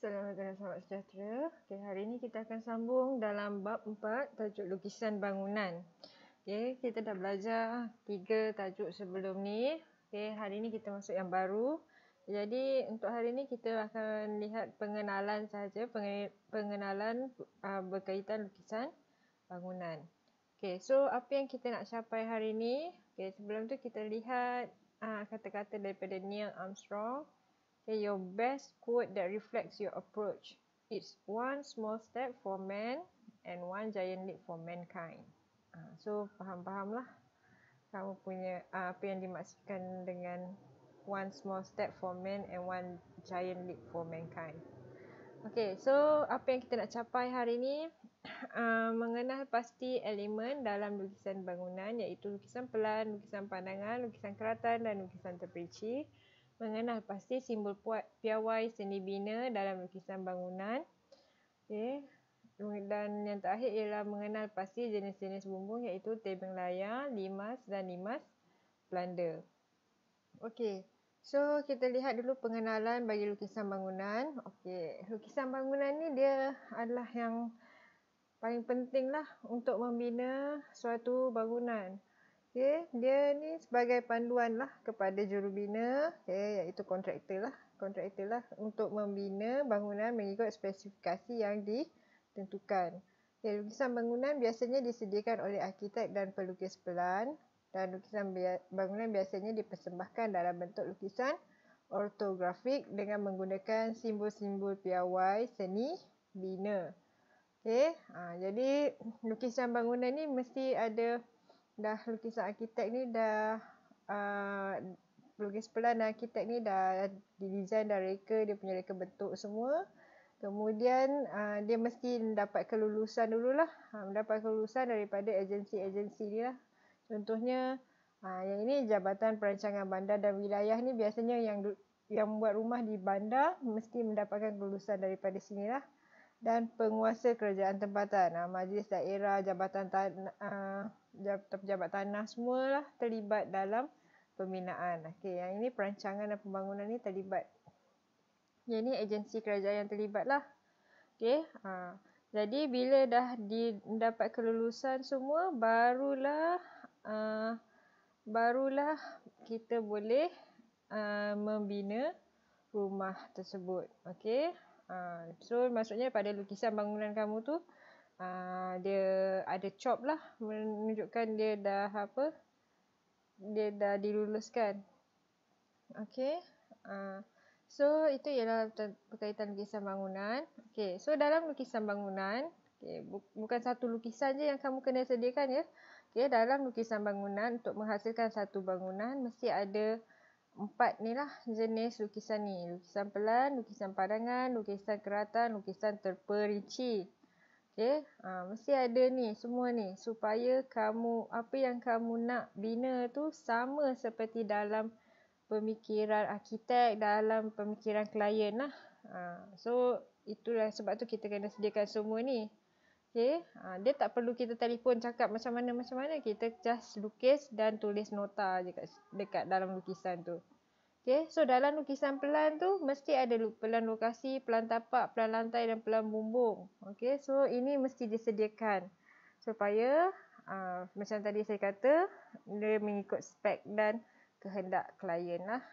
Assalamualaikum sahabat sejahtera. Okay, hari ini kita akan sambung dalam bab 4 tajuk lukisan bangunan. Okay, kita dah belajar 3 tajuk sebelum ni. Okay, hari ini kita masuk yang baru. Jadi untuk hari ini kita akan lihat pengenalan sahaja, pengenalan berkaitan lukisan bangunan. Okay, so apa yang kita nak capai hari ini? Okay, sebelum tu kita lihat kata-kata daripada Neil Armstrong. Okay, your best quote that reflects your approach. It's one small step for man and one giant leap for mankind. So faham-fahamlah kamu punya apa yang dimaksudkan dengan one small step for man and one giant leap for mankind. Okay, so apa yang kita nak capai hari ini? Mengenal pasti elemen dalam lukisan bangunan, iaitu lukisan pelan, lukisan pandangan, lukisan keratan dan lukisan terperinci. Mengenal pasti simbol piawai seni bina dalam lukisan bangunan. Okay. Dan yang terakhir ialah mengenal pasti jenis-jenis bumbung, iaitu tebing layar, limas dan limas Belanda. Okey. So kita lihat dulu pengenalan bagi lukisan bangunan. Okey, lukisan bangunan ni dia adalah yang paling penting lah untuk membina suatu bangunan. Okay, dia ni sebagai panduan lah kepada jurubina, iaitu kontraktor lah untuk membina bangunan mengikut spesifikasi yang ditentukan. Okay, lukisan bangunan biasanya disediakan oleh arkitek dan pelukis pelan, dan lukisan bangunan biasanya dipersembahkan dalam bentuk lukisan ortografik dengan menggunakan simbol-simbol piawai seni bina. Okay, jadi lukisan bangunan ni mesti ada. Lukisan arkitek ni dah pelukis pelan dan arkitek ni dah didesain, dah reka, dia punya reka bentuk semua. Kemudian dia mesti mendapat kelulusan dululah, mendapat kelulusan daripada agensi-agensi ni lah. Contohnya yang ini Jabatan Perancangan Bandar dan Wilayah ni biasanya yang buat rumah di bandar mesti mendapatkan kelulusan daripada sini lah. Dan penguasa kerajaan tempatan, majlis daerah, pejabat tanah semualah terlibat dalam pembinaan. Okey, yang ini perancangan dan pembangunan ni terlibat. Yang ini agensi kerajaan yang terlibat lah. Okey, jadi bila dah mendapat kelulusan semua, barulah kita boleh membina rumah tersebut. Okey. So maksudnya pada lukisan bangunan kamu tu dia ada chop lah, menunjukkan dia dah diluluskan. Okey. So itu ialah berkaitan lukisan bangunan. Okey, so dalam lukisan bangunan, bukan satu lukisan je yang kamu kena sediakan ya. Okey, dalam lukisan bangunan untuk menghasilkan satu bangunan mesti ada 4 ni lah jenis lukisan ni. Lukisan pelan, lukisan pandangan, lukisan keratan, lukisan terperinci. Okay, mesti ada ni semua ni supaya apa yang kamu nak bina tu sama seperti dalam pemikiran arkitek, dalam pemikiran klien lah. So itulah sebab tu kita kena sediakan semua ni. Okay, dia tak perlu kita telefon cakap macam mana, kita just lukis dan tulis nota je dekat dalam lukisan tu. Okay, so dalam lukisan pelan tu mesti ada pelan lokasi, pelan tapak, pelan lantai dan pelan bumbung. Okay, so ini mesti disediakan supaya macam tadi saya kata, dia mengikut spek dan kehendak klien lah.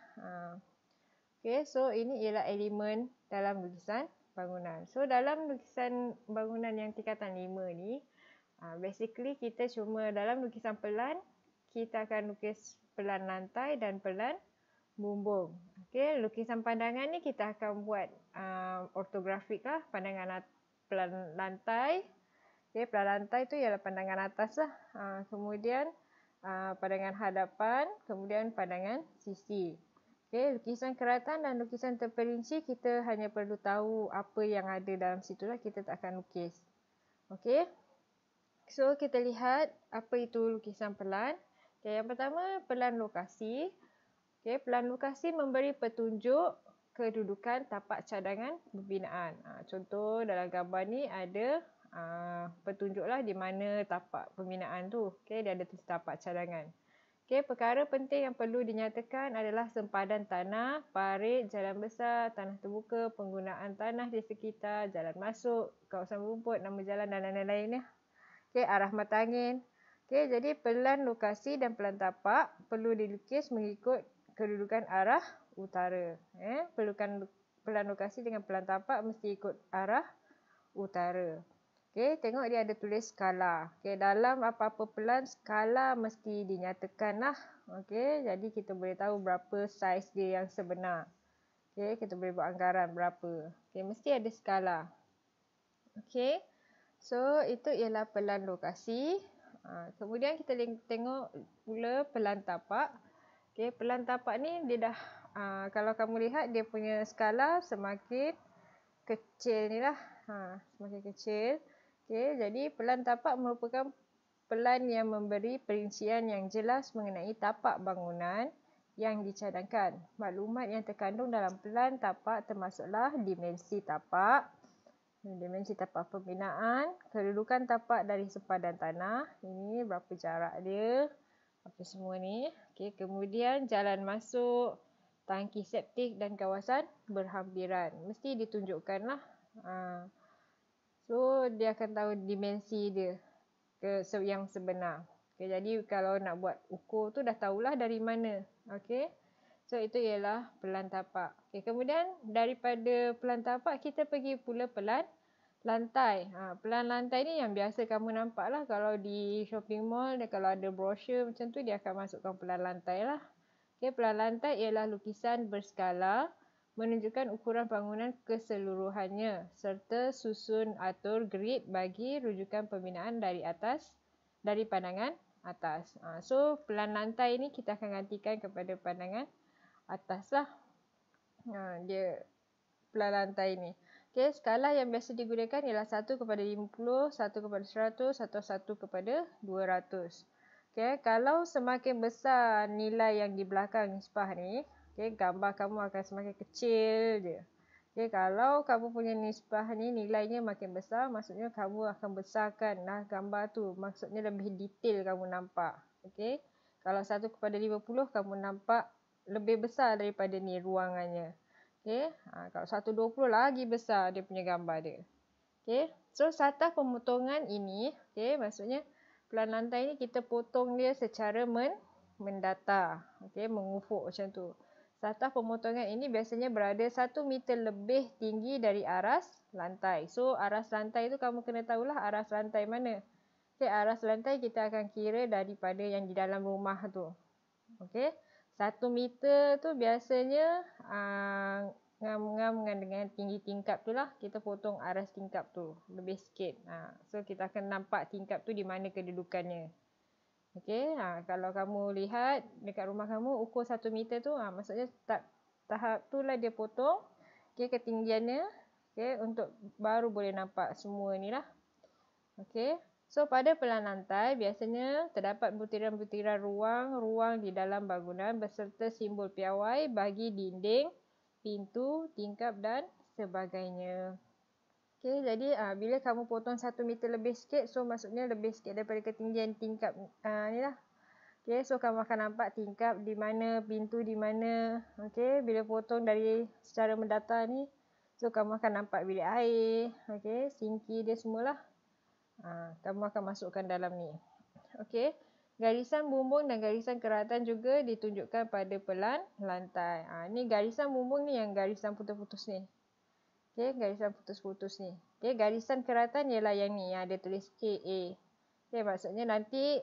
Okay, so ini ialah elemen dalam lukisan bangunan. So dalam lukisan bangunan yang tingkatan 5 ni, basically kita cuma dalam lukisan pelan, kita akan lukis pelan lantai dan pelan bumbung. Okay, lukisan pandangan ni kita akan buat ortografik lah, pandangan pelan lantai. Okay, pelan lantai tu ialah pandangan atas lah. Kemudian pandangan hadapan, kemudian pandangan sisi. Okay, lukisan keratan dan lukisan terperinci kita hanya perlu tahu apa yang ada dalam situ lah, kita tak akan lukis. Okay, so kita lihat apa itu lukisan pelan. Okay, yang pertama pelan lokasi. Okay, pelan lokasi memberi petunjuk kedudukan tapak cadangan pembinaan. Contoh dalam gambar ni ada petunjuk lah di mana tapak pembinaan tu. Okay, dia ada tulis tapak cadangan. Okey, perkara penting yang perlu dinyatakan adalah sempadan tanah, parit, jalan besar, tanah terbuka, penggunaan tanah di sekitar, jalan masuk, kawasan rumput, nama jalan dan lain-lain ya. Okey, arah mata angin. Okey, jadi pelan lokasi dan pelan tapak perlu dilukis mengikut kedudukan arah utara. Perlukan pelan lokasi dengan pelan tapak mesti ikut arah utara. Okey, tengok dia ada tulis skala. Okey, dalam apa-apa pelan, skala mesti dinyatakan lah. Okey, jadi kita boleh tahu berapa saiz dia yang sebenar. Okey, kita boleh buat anggaran berapa. Okey, mesti ada skala. Okey, so itu ialah pelan lokasi. Kemudian kita tengok pula pelan tapak. Okey, pelan tapak ni dia dah, kalau kamu lihat dia punya skala semakin kecil ni lah. Semakin kecil. Okey, jadi pelan tapak merupakan pelan yang memberi perincian yang jelas mengenai tapak bangunan yang dicadangkan. Maklumat yang terkandung dalam pelan tapak termasuklah dimensi tapak pembinaan, kedudukan tapak dari sempadan tanah, ini berapa jarak dia, apa semua ni. Okey, kemudian jalan masuk, tangki septik dan kawasan berhampiran. Mesti ditunjukkan lah. So, dia akan tahu dimensi dia yang sebenar. Okay, jadi kalau nak buat ukur tu dah tahulah dari mana. Okay. So, itu ialah pelan tapak. Okay, kemudian daripada pelan tapak, kita pergi pula pelan lantai. Pelan lantai ni yang biasa kamu nampak lah. Kalau di shopping mall, dan kalau ada brosur macam tu, dia akan masukkan pelan lantai lah. Okay, pelan lantai ialah lukisan berskala menunjukkan ukuran bangunan keseluruhannya serta susun atur grid bagi rujukan pembinaan dari pandangan atas. So, pelan lantai ni kita akan gantikan kepada pandangan atas lah. Dia pelan lantai ni. Okay, skala yang biasa digunakan ialah 1:50, 1:100 atau 1:200. Okay, kalau semakin besar nilai yang di belakang nisbah ni, okay, gambar kamu akan semakin kecil je. Okay, kalau kamu punya nisbah ni nilainya makin besar, maksudnya kamu akan besarkan gambar tu. Maksudnya lebih detail kamu nampak. Okay, kalau 1:50 kamu nampak lebih besar daripada ni ruangannya. Okay, kalau 1:20 lagi besar dia punya gambar dia. Okay, so satah pemotongan ini, okay, maksudnya pelan lantai ni kita potong dia secara mendatar. Okay, mengufuk macam tu. Satah pemotongan ini biasanya berada 1 meter lebih tinggi dari aras lantai. So, aras lantai tu kamu kena tahulah aras lantai mana. Okay, aras lantai kita akan kira daripada yang di dalam rumah tu. Okay, 1 meter tu biasanya ngam-ngam dengan tinggi tingkap tu lah. Kita potong aras tingkap tu lebih sikit. So, kita akan nampak tingkap tu di mana kedudukannya. Okey, kalau kamu lihat dekat rumah kamu ukur 1 meter tu, maksudnya tahap tu lah dia potong. Okey, ketinggiannya. Okey, untuk baru boleh nampak semua ni lah. Okey, so pada pelan lantai biasanya terdapat butiran-butiran ruang di dalam bangunan beserta simbol piawai bagi dinding, pintu, tingkap dan sebagainya. Okey, jadi bila kamu potong 1 meter lebih sikit, so maksudnya lebih sikit daripada ketinggian tingkap ni lah. Okey, so kamu akan nampak tingkap di mana, pintu di mana. Okey, bila potong dari secara mendatar ni, so kamu akan nampak bilik air, okey, sinki dia semualah. Kamu akan masukkan dalam ni. Okey, garisan bumbung dan garisan keratan juga ditunjukkan pada pelan lantai. Ni garisan bumbung ni yang garisan putus-putus ni. Okey, garisan putus-putus ni. Okey, garisan keratan ialah yang ni, yang ada tulis AA. Okey, maksudnya nanti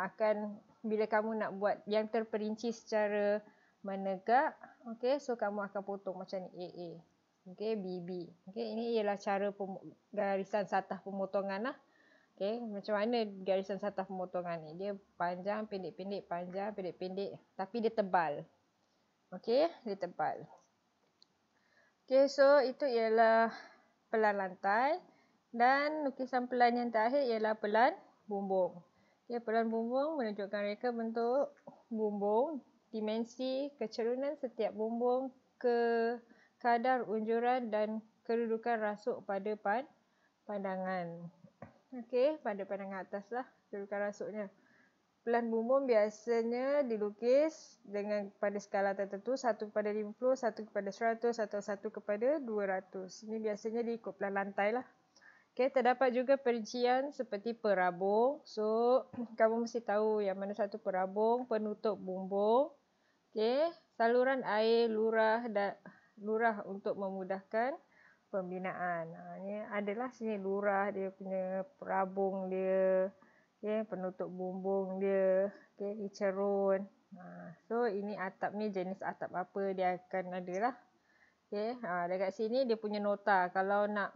akan bila kamu nak buat yang terperinci secara menegak, okey, so kamu akan potong macam ni AA. Okey, BB. Okey, ini ialah cara garisan satah pemotongan lah. Okey, macam mana garisan satah pemotongan ni? Dia panjang, pendek-pendek, panjang, pendek-pendek, tapi dia tebal. Okey, dia tebal. Okay, so itu ialah pelan lantai dan lukisan pelan yang terakhir ialah pelan bumbung. Okay, pelan bumbung menunjukkan reka bentuk bumbung, dimensi, kecerunan setiap bumbung, kadar unjuran dan kedudukan rasuk pada pandangan. Okay, pada pandangan atas lah kedudukan rasuknya. pelan bumbung biasanya dilukis dengan pada skala tertentu 1/50, 1/100 atau 1/200. Ini biasanya diikut pelan lantai lah. Okay, terdapat juga perincian seperti perabung. So, kamu mesti tahu yang mana satu perabung, penutup bumbung. Okay, saluran air, lurah untuk memudahkan pembinaan. Ini adalah sini lurah dia punya perabung dia. Okay, penutup bumbung dia. Okay, cerun. So, ini atap ni jenis atap apa dia akan ada lah. Okay, dekat sini dia punya nota. Kalau nak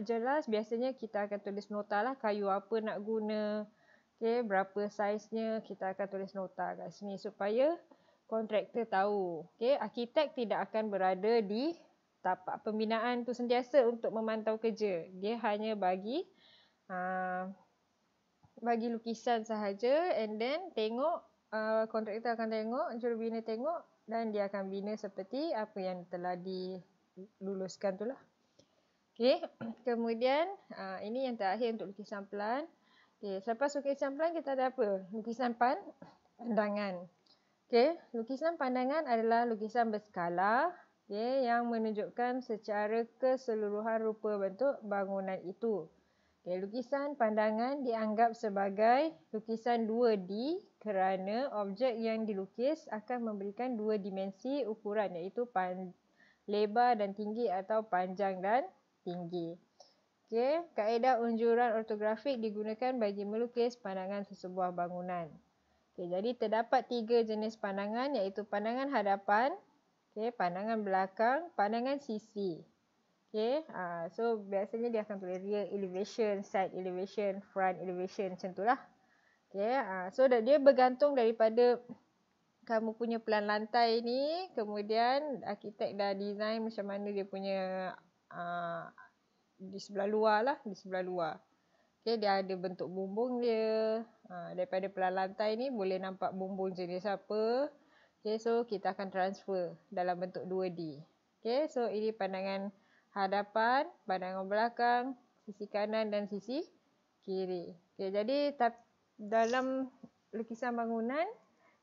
jelas, biasanya kita akan tulis nota lah. Kayu apa nak guna. Okay, berapa saiznya, kita akan tulis nota kat sini supaya kontraktor tahu. Okay, arkitek tidak akan berada di tapak pembinaan tu sentiasa untuk memantau kerja. Dia hanya bagi lukisan sahaja, and then tengok, kontraktor akan tengok, jurubina tengok, dan dia akan bina seperti apa yang telah diluluskan tu lah. Okay. Kemudian ini yang terakhir untuk lukisan pelan. Okay. Selepas lukisan pelan kita ada apa? Lukisan pandangan. Okay. Lukisan pandangan adalah lukisan berskala, okay, yang menunjukkan secara keseluruhan rupa bentuk bangunan itu. Okay, lukisan pandangan dianggap sebagai lukisan 2D kerana objek yang dilukis akan memberikan dua dimensi ukuran, iaitu lebar dan tinggi atau panjang dan tinggi. Okay, kaedah unjuran ortografik digunakan bagi melukis pandangan sesebuah bangunan. Okay, jadi terdapat 3 jenis pandangan, iaitu pandangan hadapan, okay, pandangan belakang, pandangan sisi. Okay, so biasanya dia akan tulis rear elevation, side elevation, front elevation, macam tu lah. Okay, so dia bergantung daripada kamu punya pelan lantai ni, kemudian arkitek dah design macam mana dia punya di sebelah luar lah, di sebelah luar. Okay, dia ada bentuk bumbung dia. Daripada pelan lantai ni boleh nampak bumbung jenis apa. Okay, so kita akan transfer dalam bentuk 2D. Okay, so ini pandangan hadapan, pandangan belakang, sisi kanan dan sisi kiri. Okay, jadi dalam lukisan bangunan,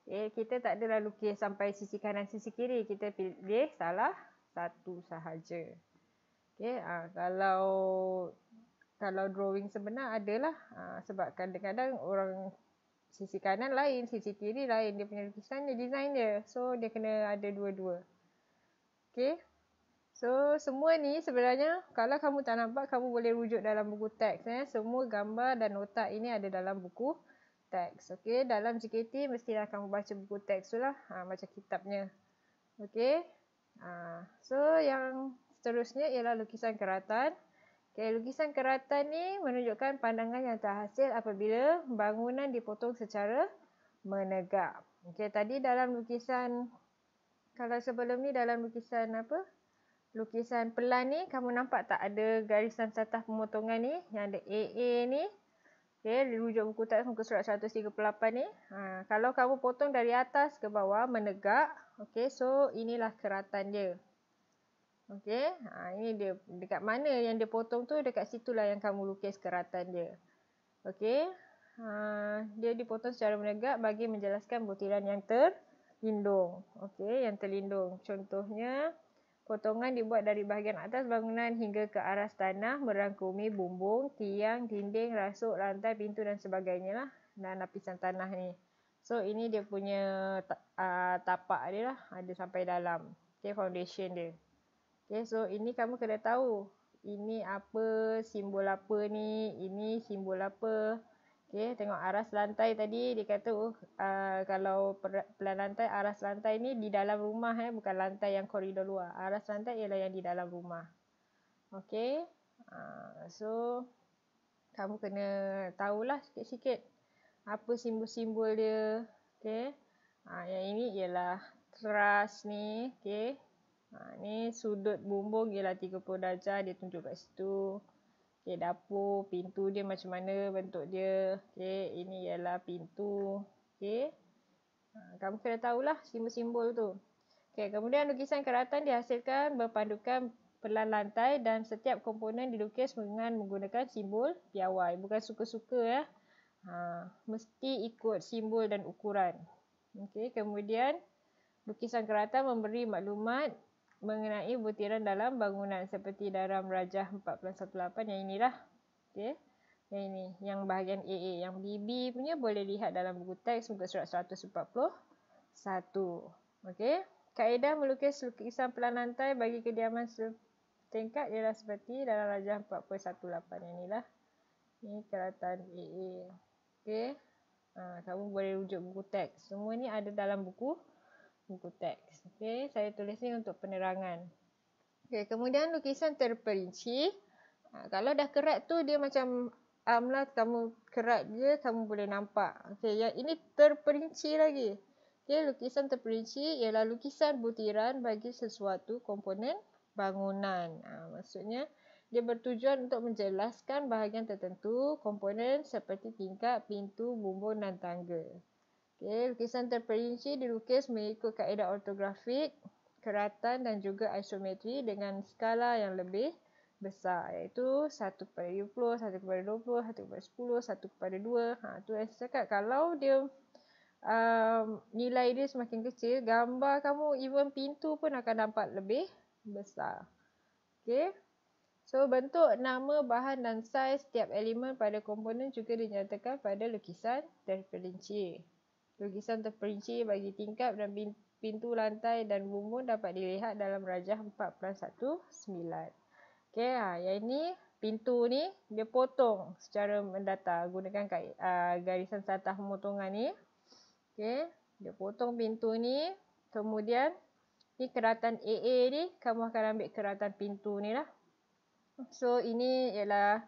kita tak adalah lukis sampai sisi kanan, sisi kiri. Kita pilih salah satu sahaja. Okay, kalau drawing sebenar adalah, sebab kadang-kadang orang sisi kanan lain, sisi kiri lain. Dia punya lukisan, dia design dia. So, dia kena ada dua-dua. Okay. So, semua ni sebenarnya kalau kamu tak nampak, kamu boleh rujuk dalam buku teks. Semua gambar dan nota ini ada dalam buku teks. Okay, dalam JKT mestilah kamu baca buku teks tu lah, macam kitabnya. Okay. So, yang seterusnya ialah lukisan keratan. Okay, lukisan keratan ni menunjukkan pandangan yang terhasil apabila bangunan dipotong secara menegak. Okay, tadi dalam lukisan, kalau sebelum ni dalam lukisan apa? Lukisan pelan ni, kamu nampak tak ada garisan satah pemotongan ni, yang ada AA ni. Okay, dirujuk buku teks muka surat 138 ni. Kalau kamu potong dari atas ke bawah menegak, okay, so inilah keratan dia. Okay, ini dia dekat mana yang dia potong tu, dekat situlah yang kamu lukis keratan dia. Okay, dia dipotong secara menegak bagi menjelaskan butiran yang terlindung. Okay, yang terlindung. Contohnya, potongan dibuat dari bahagian atas bangunan hingga ke aras tanah, merangkumi bumbung, tiang, dinding, rasuk, lantai, pintu dan sebagainya lah. Dan lapisan tanah ni. So, ini dia punya tapak dia lah. Ada sampai dalam. Okay, foundation dia. Okay, so ini kamu kena tahu. Ini apa, simbol apa ni, ini simbol apa. Okay, tengok aras lantai tadi dia kata kalau pelan lantai, aras lantai ni di dalam rumah, bukan lantai yang koridor luar. Aras lantai ialah yang di dalam rumah. Okay, so kamu kena tahulah sikit-sikit apa simbol-simbol dia. Okay, yang ini ialah truss ni. Okay, ni sudut bumbung ialah 30 darjah, dia tunjuk kat situ. Okay, dapur, pintu dia macam mana bentuk dia. Okay, ini ialah pintu. Okay, kamu kena tahulah simbol-simbol tu. Okay, kemudian lukisan keratan dihasilkan berpandukan pelan lantai dan setiap komponen dilukis dengan menggunakan simbol piawai. Bukan suka-suka ya. Mesti ikut simbol dan ukuran. Okey, kemudian lukisan keratan memberi maklumat mengenai butiran dalam bangunan seperti dalam Rajah 1418 yang inilah. Okey. Yang ini, yang bahagian AA. Yang BB punya boleh lihat dalam buku teks muka surat 141. Okey. Kaedah melukis lukisan pelan lantai bagi kediaman setingkat ialah seperti dalam Rajah 1418 yang inilah. Ini keratan AA. Okey. Kamu boleh rujuk buku teks. Semua ni ada dalam buku teks. Okey, saya tulis ni untuk penerangan. Okey, kemudian lukisan terperinci. Kalau dah kerat tu dia macam lah, kamu kerat je kamu boleh nampak. Okey, yang ini terperinci lagi. Okey, lukisan terperinci ialah lukisan butiran bagi sesuatu komponen bangunan. Maksudnya dia bertujuan untuk menjelaskan bahagian tertentu komponen seperti tingkap, pintu, bumbung dan tangga. Okey, lukisan terperinci dilukis mengikut kaedah ortografik, keratan dan juga isometri dengan skala yang lebih besar, iaitu 1/20, 1/20, 1/10, 1/2. Tu yang saya cakap, kalau dia nilai dia semakin kecil, gambar kamu even pintu pun akan nampak lebih besar. Okey. So, bentuk, nama, bahan dan saiz setiap elemen pada komponen juga dinyatakan pada lukisan terperinci. Lukisan terperinci bagi tingkap dan pintu lantai dan bumbung dapat dilihat dalam Rajah 1419. Okey, yang ini pintu ni dia potong secara mendatar gunakan garisan satah pemotongan ni. Okey, dia potong pintu ni. Kemudian ni keratan AA ni, kamu akan ambil keratan pintu ni lah. So, ini ialah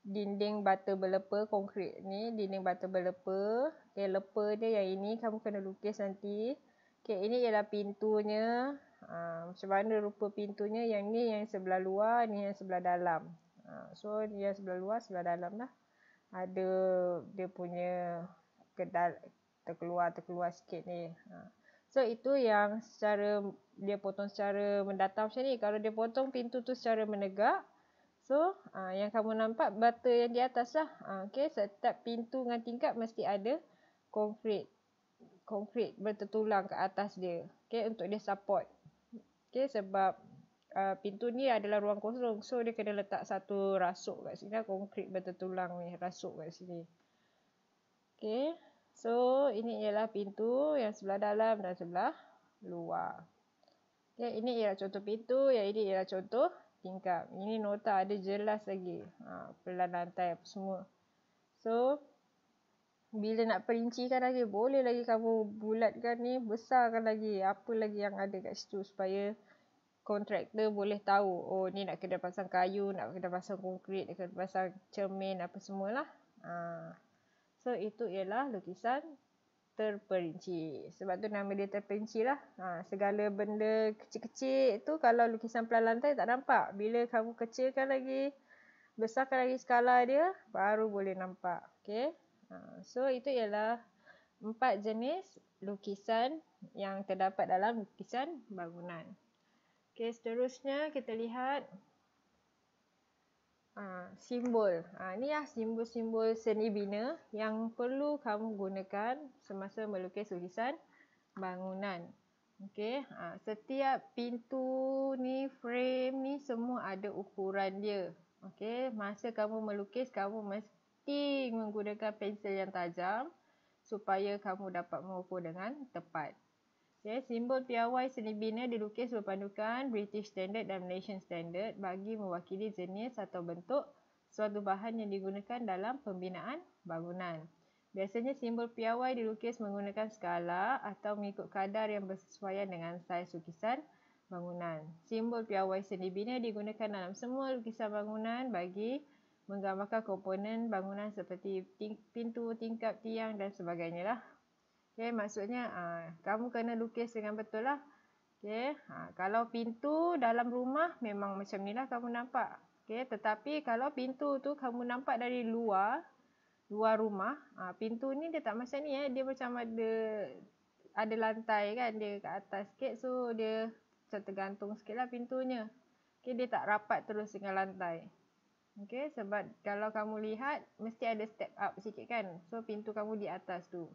dinding bata berlepa konkrit ni, dinding bata berlepa. Okey, lepa dia yang ini kamu kena lukis nanti. Okey, ini ialah pintunya. Macam mana rupa pintunya? Yang ni yang sebelah luar, ni yang sebelah dalam. So, ni yang sebelah luar, sebelah dalam lah. Ada dia punya terkeluar sikit ni. So, itu yang secara dia potong secara mendatar macam ni. Kalau dia potong pintu tu secara menegak, so, yang kamu nampak bata yang di atas lah. Okay, setiap pintu dengan tingkap mesti ada konkrit bertertulang ke atas dia. Okay, untuk dia support. Okay, sebab pintu ni adalah ruang kosong. So, dia kena letak satu rasuk kat sini. Konkrit bertertulang ni, rasuk kat sini. Okay, so ini ialah pintu yang sebelah dalam dan sebelah luar. Okay, ini ialah contoh pintu. Yang ini ialah contoh tingkap. Ini nota ada jelas lagi. Pelan lantai apa semua. So, bila nak perincikan lagi, boleh lagi kamu bulatkan ni, besarkan lagi. Apa lagi yang ada kat situ supaya kontraktor boleh tahu. Oh, ni nak kena pasang kayu, nak kena pasang konkrit, nak kena pasang cermin, apa semualah. So, itu ialah lukisan terperinci. Sebab tu nama dia terperinci lah. Segala benda kecil-kecil tu kalau lukisan pelan lantai tak nampak. Bila kamu kecilkan lagi, besarkan lagi skala dia, baru boleh nampak. Okay. So, itu ialah 4 jenis lukisan yang terdapat dalam lukisan bangunan. Okay, seterusnya kita lihat simbol. Ni lah simbol-simbol seni bina yang perlu kamu gunakan semasa melukis lukisan bangunan. Okey, setiap pintu ni, frame ni semua ada ukuran dia. Okey, masa kamu melukis kamu mesti menggunakan pensel yang tajam supaya kamu dapat mengukur dengan tepat. Okay, simbol piawai seni bina dilukis berpandukan British Standard dan Malaysian Standard bagi mewakili jenis atau bentuk suatu bahan yang digunakan dalam pembinaan bangunan. Biasanya simbol piawai dilukis menggunakan skala atau mengikut kadar yang bersesuaian dengan saiz lukisan bangunan. Simbol piawai seni bina digunakan dalam semua lukisan bangunan bagi menggambarkan komponen bangunan seperti pintu, tingkap, tiang dan sebagainya lah. Okay, maksudnya kamu kena lukis dengan betul lah. Okay, kalau pintu dalam rumah memang macam ni lah kamu nampak. Okay, tetapi kalau pintu tu kamu nampak dari luar rumah, pintu ni dia tak macam ni. Dia macam ada lantai kan, dia kat atas sikit. So, dia macam tergantung sikit lah pintunya. Okay, dia tak rapat terus dengan lantai. Okey, sebab kalau kamu lihat mesti ada step up sikit kan. So pintu kamu di atas tu.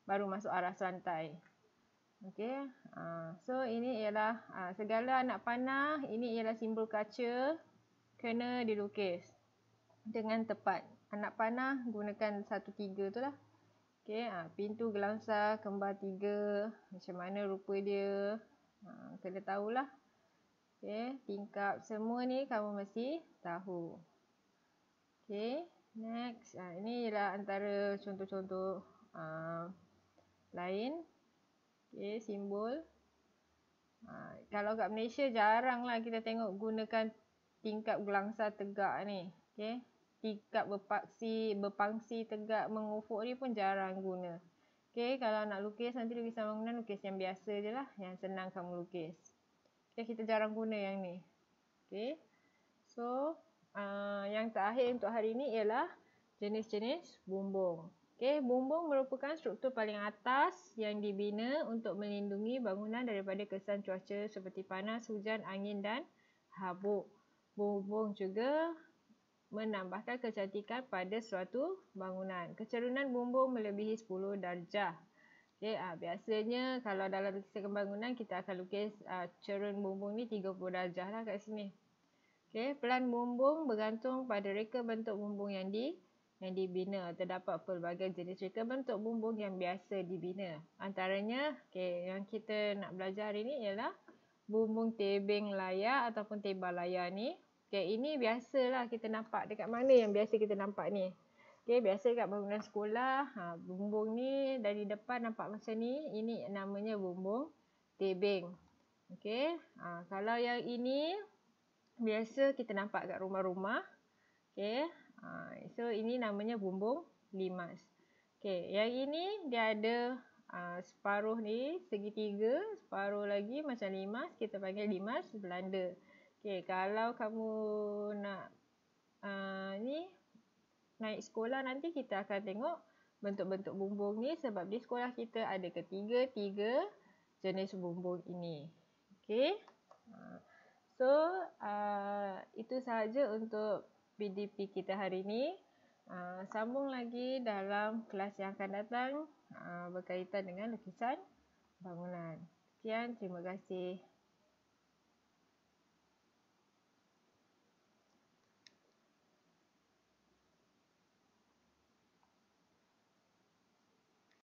Baru masuk aras lantai. Okey. So ini ialah segala anak panah, ini ialah simbol kaca kena dilukis dengan tepat. Anak panah gunakan 1-3 tu lah. Okey, pintu gelangsa kembar 3, macam mana rupa dia. Kena tahulah. Okey, tingkap semua ni kamu mesti tahu. Okey, next. Ini ialah antara contoh-contoh lain. Okey, simbol. Kalau kat Malaysia jaranglah kita tengok gunakan tingkap gelangsa tegak ni. Okey, tingkap berpangsi tegak mengufuk ni pun jarang guna. Okey, kalau nak lukis nanti lukisan bangunan, lukis yang biasa je lah, yang senang kamu lukis. Okey, kita jarang guna yang ni. Okey, so yang terakhir untuk hari ini ialah jenis-jenis bumbung. Okey, bumbung merupakan struktur paling atas yang dibina untuk melindungi bangunan daripada kesan cuaca seperti panas, hujan, angin dan habuk. Bumbung juga menambahkan kecantikan pada suatu bangunan. Kecerunan bumbung melebihi 10 darjah. Okey, biasanya kalau dalam lukisan bangunan kita akan lukis cerun bumbung ni 30 darjah lah kat sini. Okey, pelan bumbung bergantung pada reka bentuk bumbung yang dibina. Terdapat pelbagai jenis reka bentuk bumbung yang biasa dibina. Antaranya, yang kita nak belajar hari ni ialah bumbung tebing layar ataupun tebal layar ni. Okey, ini biasalah kita nampak. Dekat mana yang biasa kita nampak ni? Okey, biasa kat bangunan sekolah, bumbung ni dari depan nampak macam ni. Ini namanya bumbung tebing. Okey, kalau yang ini biasa kita nampak kat rumah-rumah. Okey, so ini namanya bumbung limas. Okey, yang ini dia ada separuh ni segitiga, separuh lagi macam limas, kita panggil limas Belanda. Okey, kalau kamu nak ni naik sekolah nanti kita akan tengok bentuk-bentuk bumbung ni sebab di sekolah kita ada ketiga-tiga jenis bumbung ini. Okey. So, itu sahaja untuk PDP kita hari ini. Sambung lagi dalam kelas yang akan datang berkaitan dengan lukisan bangunan. Sekian, terima kasih.